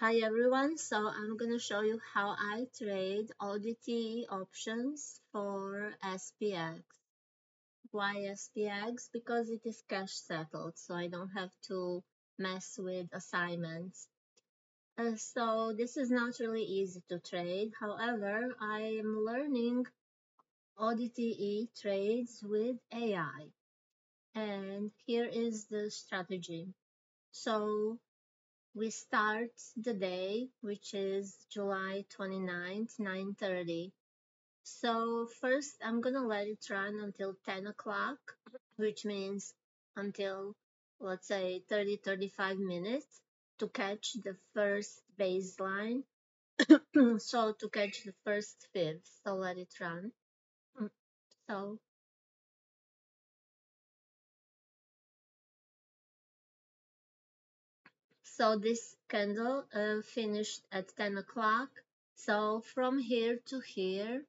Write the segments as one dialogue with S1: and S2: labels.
S1: Hi everyone, so I'm going to show you how I trade ODTE options for SPX. Why SPX? Because it is cash settled, so I don't have to mess with assignments. So this is not really easy to trade. However, I am learning ODTE trades with AI. And here is the strategy. So we start the day, which is July 29th, 9:30. So first I'm gonna let it run until 10 o'clock, which means until, let's say, 35 minutes to catch the first baseline. So to catch the first fib, so let it run. Mm, So, so this candle finished at 10 o'clock. So from here to here,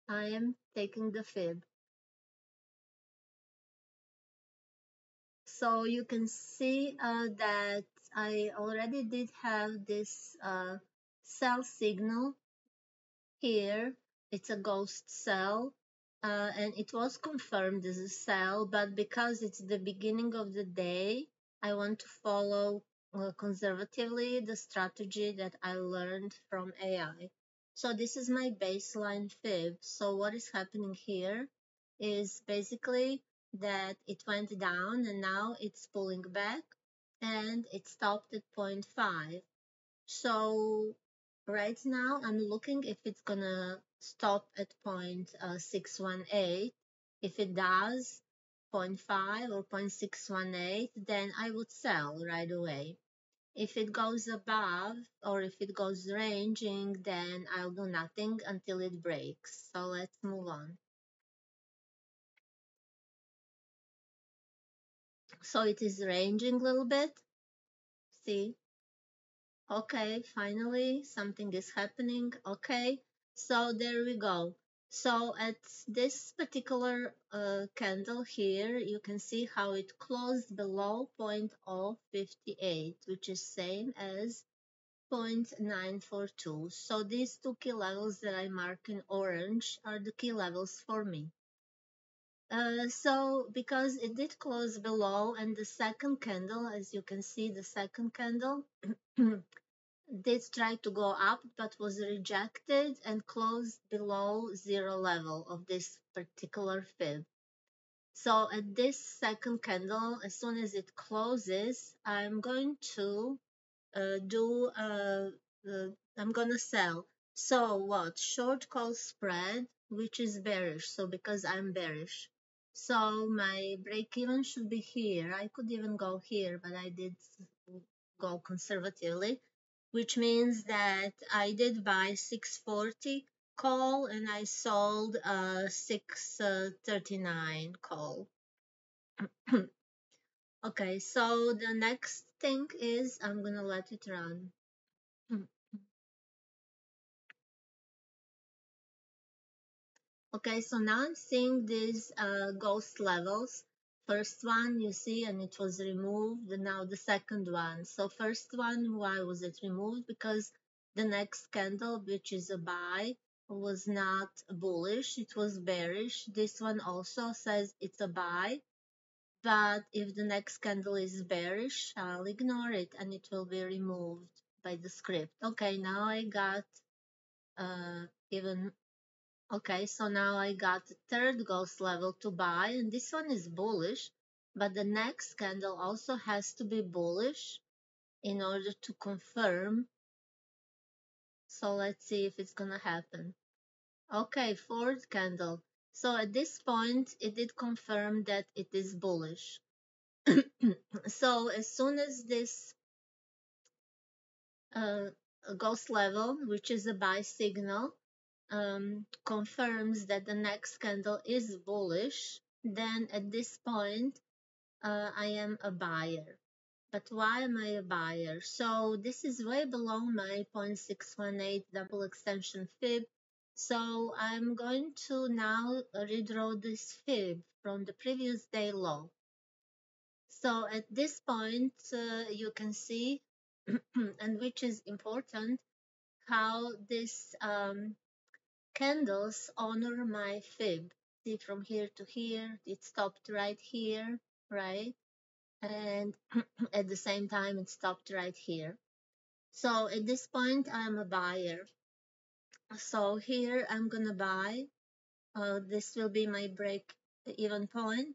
S1: I am taking the fib. So you can see that I already did have this cell signal here. It's a ghost cell, and it was confirmed as a cell, but because it's the beginning of the day, I want to follow conservatively the strategy that I learned from AI. So this is my baseline fib. So what is happening here is basically that it went down and now it's pulling back and it stopped at 0.5. So right now I'm looking if it's gonna stop at point 618. If it does 0.5 or 0.618, then I would sell right away. If it goes above or if it goes ranging, then I'll do nothing until it breaks. So let's move on. So it is ranging a little bit. See? Okay, finally something is happening. Okay, so there we go. So at this particular candle here, you can see how it closed below 0.058, which is same as 0.942. So these two key levels that I mark in orange are the key levels for me. So because it did close below and the second candle, as you can see, the second candle did try to go up but was rejected and closed below zero level of this particular fib. So at this second candle, as soon as it closes, I'm going to I'm gonna sell. So what? Short call spread, which is bearish. So because I'm bearish. So my break even should be here. I could even go here, but I did go conservatively, which means that I did buy 640 call and I sold 639 call. Okay, so the next thing is I'm gonna let it run. Okay, so now I'm seeing these ghost levels. First one you see, and it was removed. And now the second one. So first one, why was it removed? Because the next candle, which is a buy, was not bullish. It was bearish. This one also says it's a buy. But if the next candle is bearish, I'll ignore it and it will be removed by the script. Okay, now I got even Okay, so now I got the third ghost level to buy, and this one is bullish, but the next candle also has to be bullish in order to confirm. So let's see if it's gonna happen. Okay, fourth candle. So at this point, it did confirm that it is bullish. So as soon as this uh, ghost level, which is a buy signal, confirms that the next candle is bullish, then at this point, I am a buyer. But why am I a buyer? So this is way below my 0.618 double extension fib. So I'm going to now redraw this fib from the previous day low. So at this point, you can see and which is important, how this candles honor my fib. See, from here to here, it stopped right here, right? And at the same time, it stopped right here. So at this point, I'm a buyer. So here I'm gonna buy. This will be my break even point.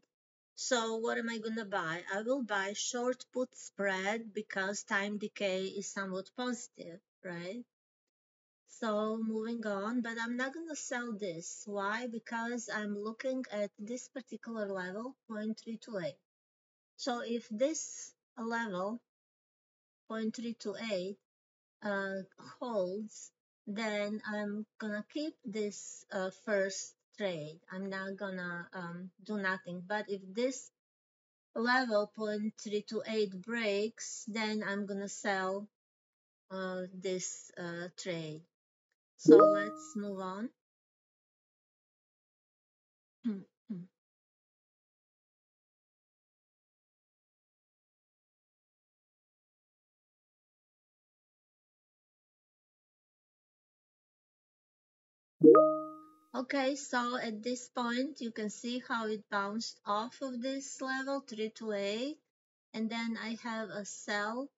S1: So what am I gonna buy? I will buy short put spread because time decay is somewhat positive, right? So moving on, but I'm not gonna sell this. Why? Because I'm looking at this particular level, 0.328. So if this level, 0.328, holds, then I'm gonna keep this first trade. I'm not gonna do nothing. But if this level 0.328 breaks, then I'm gonna sell this trade. So let's move on. Okay, so at this point, you can see how it bounced off of this level 328, and then I have a sell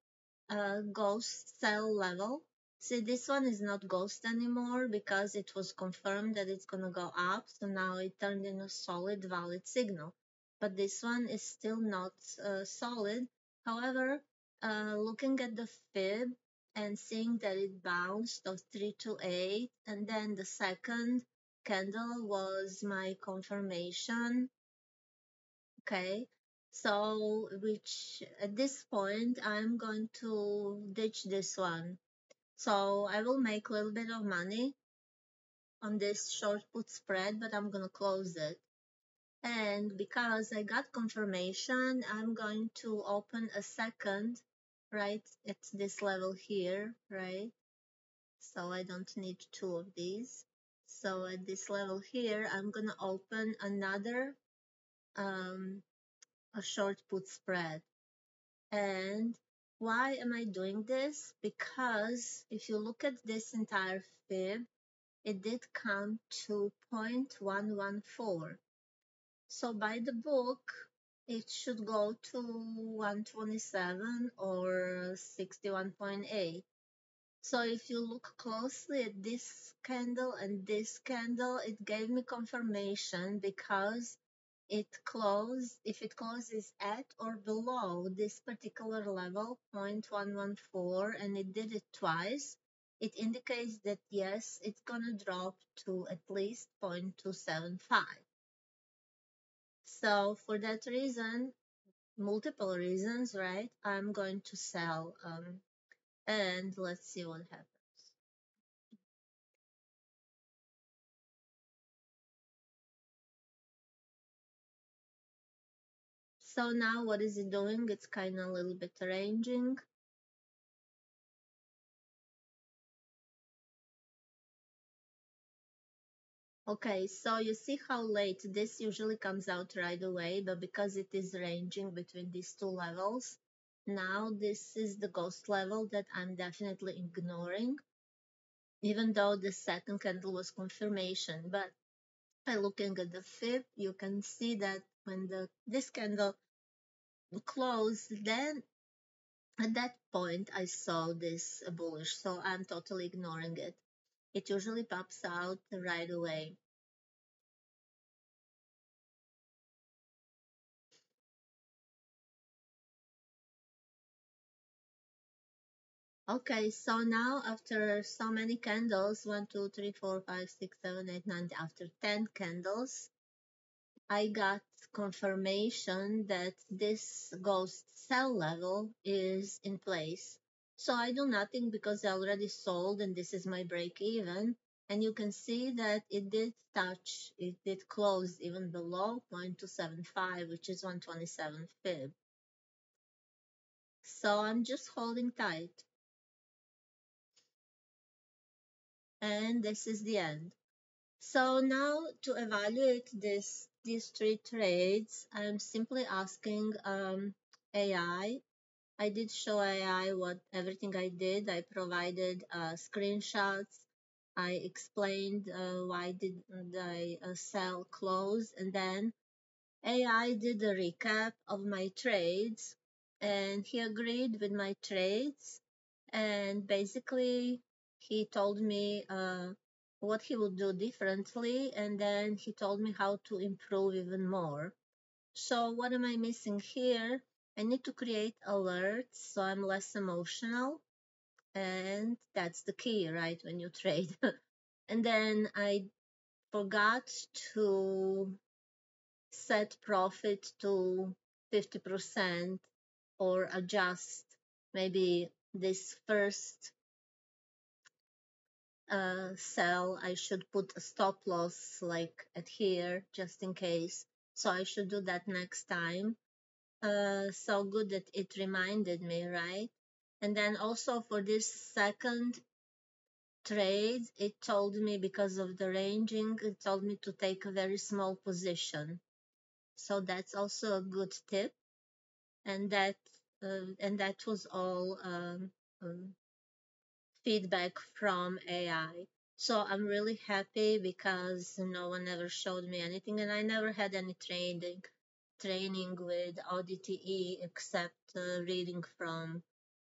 S1: ghost cell level. See, this one is not ghost anymore because it was confirmed that it's gonna go up. So now it turned in a solid valid signal. But this one is still not solid. However, looking at the fib and seeing that it bounced of 3 to 8, and then the second candle was my confirmation. Okay, so which at this point I'm going to ditch this one. So I will make a little bit of money on this short put spread, but I'm gonna close it. And because I got confirmation, I'm going to open a second right at this level here, right? So I don't need two of these. So at this level here, I'm gonna open another um, a short put spread. And why am I doing this? Because if you look at this entire fib, it did come to 0.114. So by the book, it should go to 127 or 61.8. So if you look closely at this candle and this candle, it gave me confirmation because if it closes at or below this particular level, 0.114, and it did it twice, it indicates that yes, it's gonna drop to at least 0.275. So for that reason, multiple reasons, right? I'm going to sell, and let's see what happens. So now what is it doing? It's kind of a little bit arranging. Okay, so you see how late this usually comes out right away, but because it is ranging between these two levels, now this is the ghost level that I'm definitely ignoring, even though the second candle was confirmation. But by looking at the fib, you can see that when this candle closed, then at that point I saw this bullish, so I'm totally ignoring it. It usually pops out right away. Okay, so now after so many candles, 1, 2, 3, 4, 5, 6, 7, 8, 9, after 10 candles, I got confirmation that this ghost sell level is in place. So I do nothing because I already sold and this is my break even. And you can see that it did close even below 0.275, which is 127 fib. So I'm just holding tight. And this is the end. So now to evaluate these three trades, I'm simply asking AI I did show AI what everything I did. I provided screenshots. I explained why did I sell clothes, and then AI did a recap of my trades, and he agreed with my trades. And basically, he told me what he would do differently, and then he told me how to improve even more. So, what am I missing here? I need to create alerts so I'm less emotional, and that's the key, right? When you trade. And then I forgot to set profit to 50% or adjust maybe this first sell. I should put a stop loss like at here just in case. So I should do that next time. So good that it reminded me, right? And then also for this second trade, it told me because of the ranging, it told me to take a very small position. So that's also a good tip. And that was all feedback from AI. So I'm really happy because no one ever showed me anything, and I never had any training with ODTE except reading from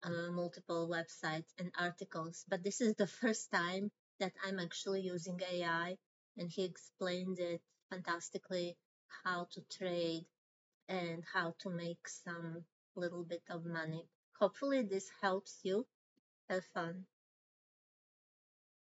S1: multiple websites and articles. But this is the first time that I'm actually using AI, and he explained it fantastically how to trade and how to make some little bit of money. Hopefully, this helps you. Have fun.